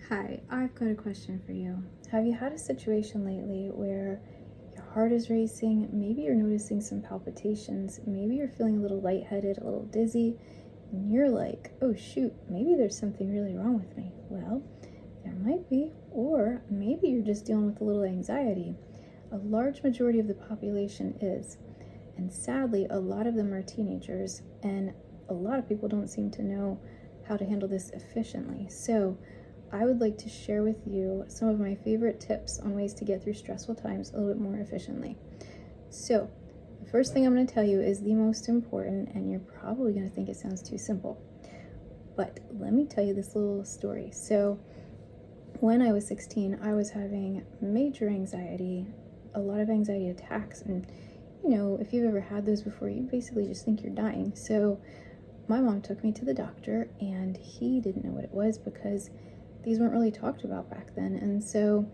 Hi, I've got a question for you. Have you had a situation lately where your heart is racing? Maybe you're noticing some palpitations. Maybe you're feeling a little lightheaded, a little dizzy, and you're like, oh shoot, maybe there's something really wrong with me. Well, there might be, or maybe you're just dealing with a little anxiety. A large majority of the population is, and sadly, a lot of them are teenagers, and a lot of people don't seem to know how to handle this efficiently. So, I would like to share with you some of my favorite tips on ways to get through stressful times a little bit more efficiently. So, the first thing I'm going to tell you is the most important, and you're probably going to think it sounds too simple. But let me tell you this little story. So, when I was 16, I was having major anxiety, a lot of anxiety attacks. And, if you've ever had those before, you basically just think you're dying. So, my mom took me to the doctor, and he didn't know what it was because these weren't really talked about back then. And so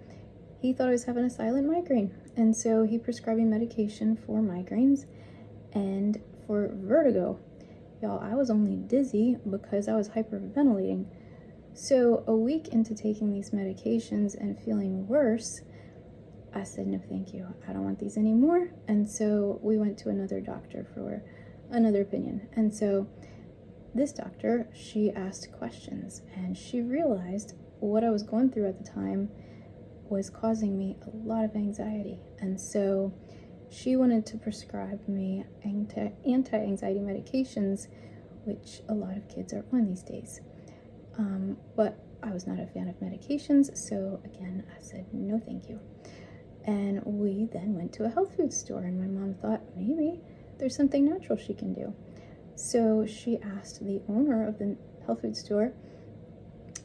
he thought I was having a silent migraine. And so he prescribed me medication for migraines and for vertigo. Y'all, I was only dizzy because I was hyperventilating. So a week into taking these medications and feeling worse, I said, no, thank you. I don't want these anymore. And so we went to another doctor for another opinion. And so this doctor, she asked questions, and she realized what I was going through at the time was causing me a lot of anxiety. And so she wanted to prescribe me anti-anxiety medications, which a lot of kids are on these days. But I was not a fan of medications, so again, I said, no, thank you. And we then went to a health food store, and my mom thought maybe there's something natural she can do. So she asked the owner of the health food store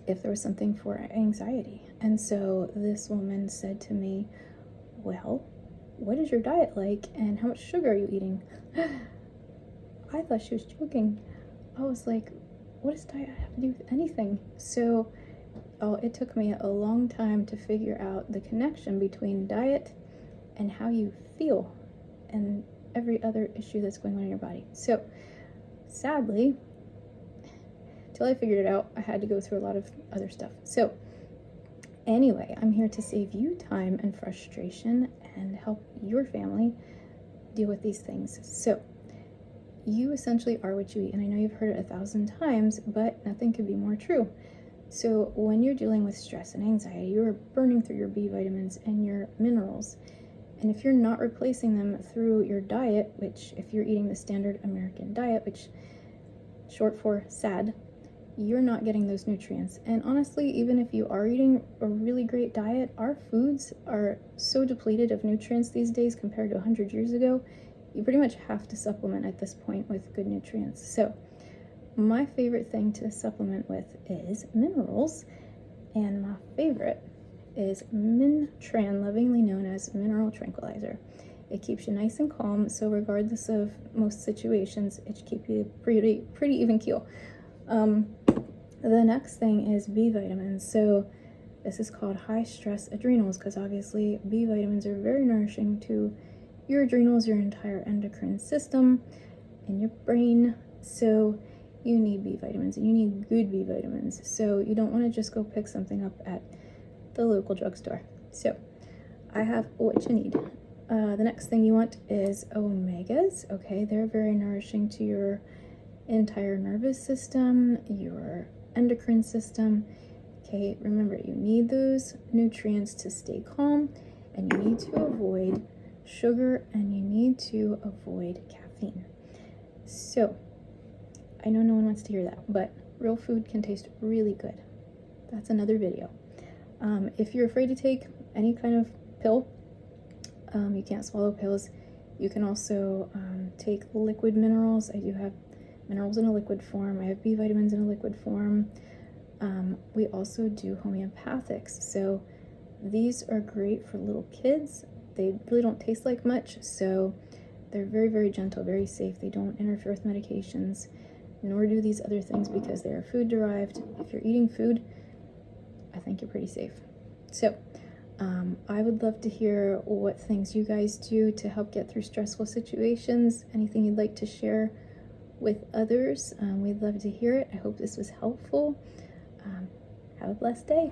if there was something for anxiety. And so this woman said to me, well, what is your diet like and how much sugar are you eating? I thought she was joking. I was like, what does diet have to do with anything? So it took me a long time to figure out the connection between diet and how you feel and every other issue that's going on in your body. So sadly, till I figured it out, I had to go through a lot of other stuff. So anyway, I'm here to save you time and frustration and help your family deal with these things. So you essentially are what you eat. And I know you've heard it 1,000 times, but nothing could be more true. So when you're dealing with stress and anxiety, you're burning through your B vitamins and your minerals. And if you're not replacing them through your diet, which if you're eating the standard American diet, which short for SAD, you're not getting those nutrients. And honestly, even if you are eating a really great diet, our foods are so depleted of nutrients these days compared to 100 years ago, you pretty much have to supplement at this point with good nutrients. So my favorite thing to supplement with is minerals, and my favorite is Mintran, lovingly known as mineral tranquilizer. It keeps you nice and calm, so regardless of most situations, it should keep you pretty even keel. The next thing is B vitamins. So this is called high stress adrenals because obviously B vitamins are very nourishing to your adrenals, your entire endocrine system, and your brain. So you need B vitamins, and you need good B vitamins. So you don't want to just go pick something up at the local drugstore. So I have what you need. The next thing you want is omegas. Okay, they're very nourishing to your entire nervous system, your endocrine system. Okay, remember, you need those nutrients to stay calm, and you need to avoid sugar, and you need to avoid caffeine. So I know no one wants to hear that, but real food can taste really good. That's another video. If you're afraid to take any kind of pill, you can't swallow pills, you can also take liquid minerals. I do have minerals in a liquid form. I have B vitamins in a liquid form. We also do homeopathics. So these are great for little kids. They really don't taste like much, so they're very, very gentle, very safe. They don't interfere with medications, nor do these other things because they are food derived. If you're eating food, I think you're pretty safe. So I would love to hear what things you guys do to help get through stressful situations. Anything you'd like to share with others, we'd love to hear it. I hope this was helpful. Have a blessed day.